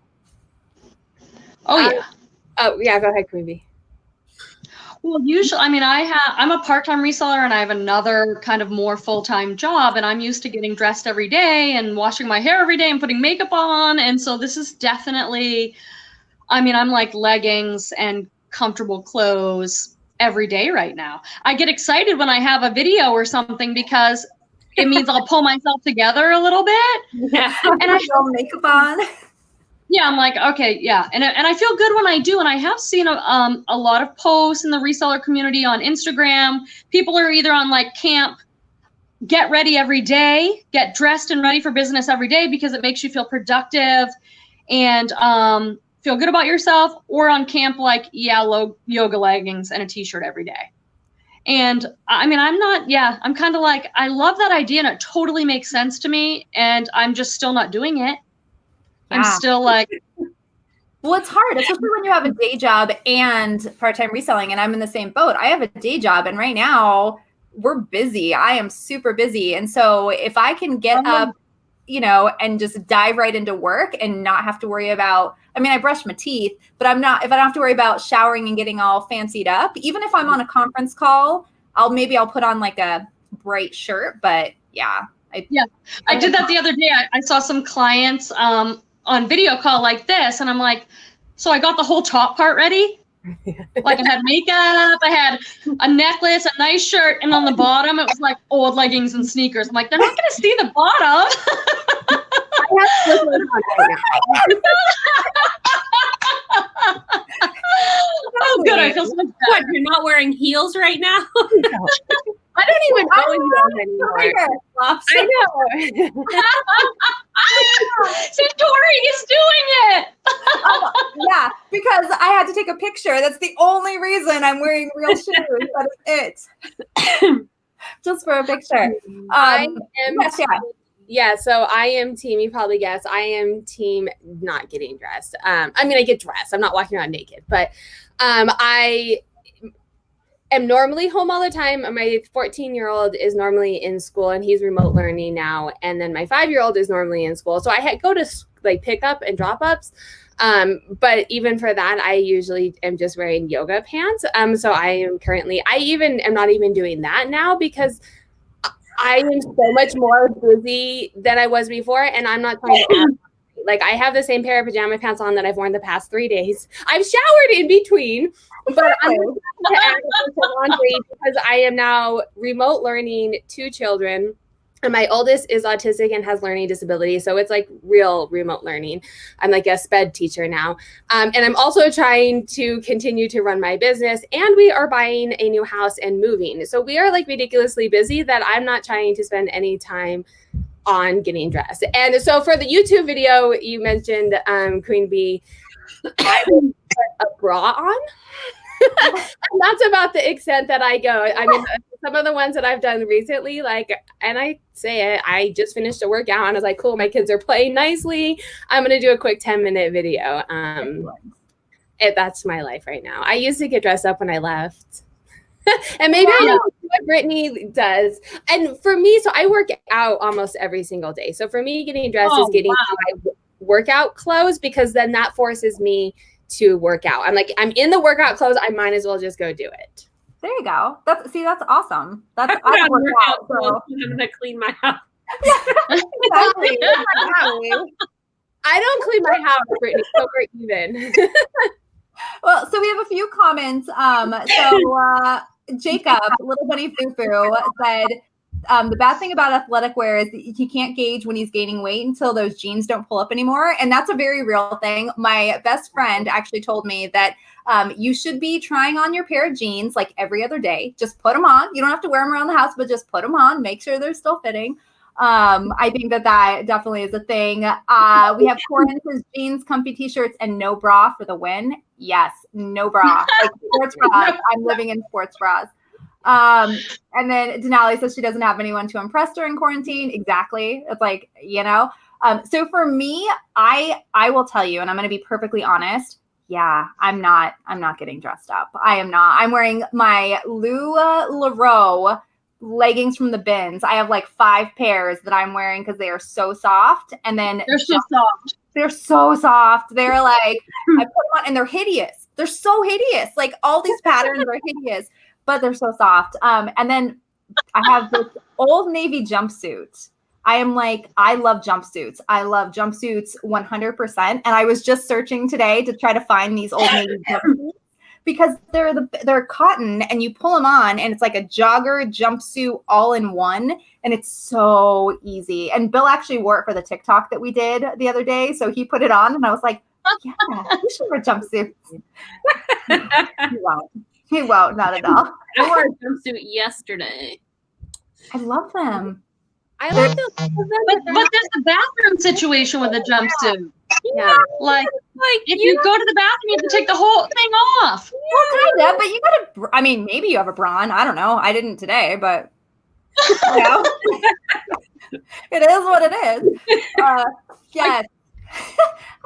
Oh, yeah. Yeah, go ahead, Quimby. Well, usually, I mean, I'm a part-time reseller, and I have another kind of more full-time job, and I'm used to getting dressed every day and washing my hair every day and putting makeup on. And so this is definitely, I mean, I'm like leggings and comfortable clothes every day right now. I get excited when I have a video or something, because it means I'll pull myself together a little bit. Yeah. And I have makeup on. Yeah, I'm like, okay, yeah. And I feel good when I do. And I have seen a lot of posts in the reseller community on Instagram. People are either on like camp, get ready every day, get dressed and ready for business every day because it makes you feel productive and feel good about yourself, or on camp like, yoga leggings and a t-shirt every day. And I mean, I'm kind of like, I love that idea and it totally makes sense to me, and I'm just still not doing it. Yeah. I'm still like, well, it's hard, especially when you have a day job and part-time reselling, and I'm in the same boat. I have a day job, and right now we're busy. I am super busy. And so if I can get up, and just dive right into work and not have to worry about, I mean, I brush my teeth, but if I don't have to worry about showering and getting all fancied up, even if I'm on a conference call, I'll put on like a bright shirt, but yeah. I did that the other day. I saw some clients on video call like this, and I'm like, so I got the whole top part ready. Like I had makeup, I had a necklace, a nice shirt, and on the bottom it was like old leggings and sneakers. I'm like, they're not going to see the bottom. Oh, good. I feel so bad. What, you're not wearing heels right now? I don't even know heels anymore. I know. Tori is doing it. Yeah, because I had to take a picture. That's the only reason I'm wearing real shoes. That is it. just for a picture. I am Yes, yeah. so I am team, you probably guessed, I am team not getting dressed. I mean, I get dressed. I'm not walking around naked, but I am normally home all the time. My 14-year-old is normally in school and he's remote learning now. And then my 5-year-old is normally in school. So I go to like pick up and drop ups. But even for that, I usually am just wearing yoga pants. So I even am not even doing that now because I am so much more busy than I was before. And I'm not trying to add, like, I have the same pair of pajama pants on that I've worn the past 3 days. I've showered in between, but I'm going to add laundry because I am now remote learning 2 children. And my oldest is autistic and has learning disabilities. So it's like real remote learning. I'm like a sped teacher now. And I'm also trying to continue to run my business. And we are buying a new house and moving. So we are like ridiculously busy that I'm not trying to spend any time on getting dressed. And so for the YouTube video, you mentioned Queen Bee, I would put a bra on. And that's about the extent that I go. I mean, some of the ones that I've done recently, like, and I say it, I just finished a workout and I was like, cool, my kids are playing nicely. I'm going to do a quick 10-minute video. That's my life right now. I used to get dressed up when I left. And maybe I know what Brittany does. And for me, so I work out almost every single day. So for me, getting dressed is getting my workout clothes because then that forces me to work out. I'm like, I'm in the workout clothes. I might as well just go do it. There you go. That's awesome. That's I work out, so I'm gonna clean my house. Exactly. I don't clean my house, Brittany, so we're even. Well, so we have a few comments. Jacob, Little Bunny Foo Foo, said, the bad thing about athletic wear is that he can't gauge when he's gaining weight until those jeans don't pull up anymore. And that's a very real thing. My best friend actually told me that you should be trying on your pair of jeans like every other day. Just put them on. You don't have to wear them around the house, but just put them on. Make sure they're still fitting. I think that definitely is a thing. We have Corin says jeans, comfy t-shirts, and no bra for the win. Yes, no bra. Like sports bras. I'm living in sports bras. And then Denali says she doesn't have anyone to impress during quarantine. Exactly. It's like, so for me, I will tell you, and I'm going to be perfectly honest. Yeah, I'm not getting dressed up. I am not. I'm wearing my LuLaRoe leggings from the bins. I have like 5 pairs that I'm wearing because they are so soft. And then They're so soft. They're so soft. They're like, I put them on and they're hideous. They're so hideous. Like all these patterns are hideous, but they're so soft. And then I have this Old Navy jumpsuit. I love jumpsuits. I love jumpsuits 100%. And I was just searching today to try to find these Old Navy jumpsuits because they're cotton and you pull them on and it's like a jogger jumpsuit all in one. And it's so easy. And Bill actually wore it for the TikTok that we did the other day. So he put it on and I was like, yeah, you should wear jumpsuits. He won't, not at all. I wore a jumpsuit yesterday. I love them. I like them. But there's a bathroom situation with a jumpsuit. Yeah. Like if you go to the bathroom, you have to take the whole thing off. Well, kind of, but you gotta, I mean, maybe you have a bra on. I don't know. I didn't today, but you know, it is what it is. Yes.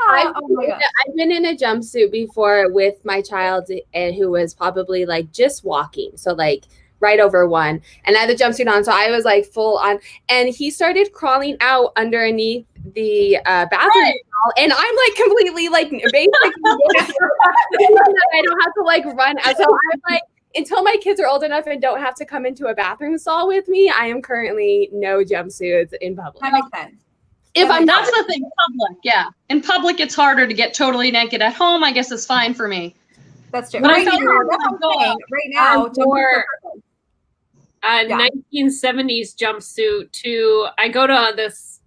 I've been in a jumpsuit before with my child and who was probably like just walking. So like right over 1 and I had the jumpsuit on. So I was like full on and he started crawling out underneath the bathroom stall, and I'm like completely like basically I don't have to like run. So I'm like, until my kids are old enough and don't have to come into a bathroom stall with me, I am currently no jumpsuits in public. That makes sense. That's the thing, public, yeah. In public, it's harder to get totally naked. At home, I guess it's fine for me. That's true. But Right now, wore a 1970s jumpsuit to, I go to this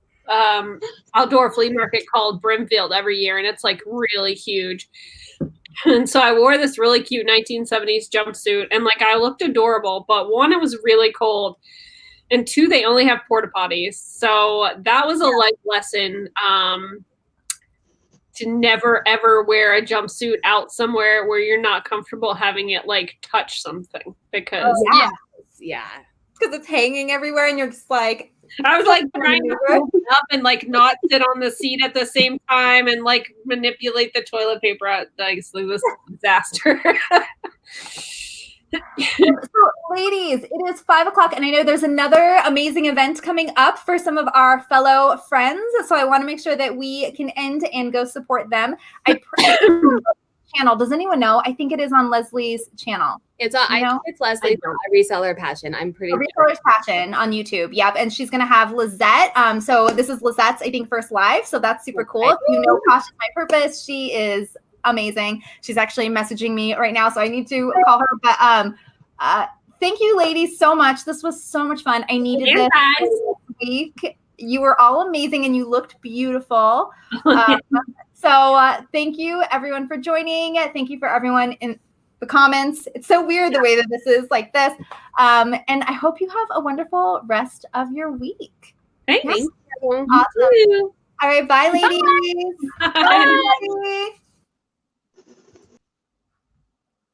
outdoor flea market called Brimfield every year, and it's like really huge. And so I wore this really cute 1970s jumpsuit, and like I looked adorable, but 1, it was really cold. And 2, they only have porta potties. So that was a life lesson to never, ever wear a jumpsuit out somewhere where you're not comfortable having it like touch something. Because because it's hanging everywhere and you're just like, I was like trying to hold it up and like not sit on the seat at the same time and like manipulate the toilet paper. Like this is a disaster. So, ladies, it is 5 o'clock, and I know there's another amazing event coming up for some of our fellow friends. So I want to make sure that we can end and go support them. Channel. Does anyone know? I think it is on Leslie's channel. It's on. I think it's Leslie's Reseller Passion. I'm pretty sure. Reseller's Passion on YouTube. Yep, and she's gonna have Lizette. So this is Lizette's, I think, first live. So that's super cool. If you know Cautious My Purpose, she is amazing. She's actually messaging me right now, so I need to call her. But thank you, ladies, so much. This was so much fun. I needed this week. You were all amazing, and you looked beautiful. So thank you, everyone, for joining. Thank you for everyone in the comments. It's so weird the way that this is like this. And I hope you have a wonderful rest of your week. Thanks. Awesome. All right, bye, ladies. Bye. Bye.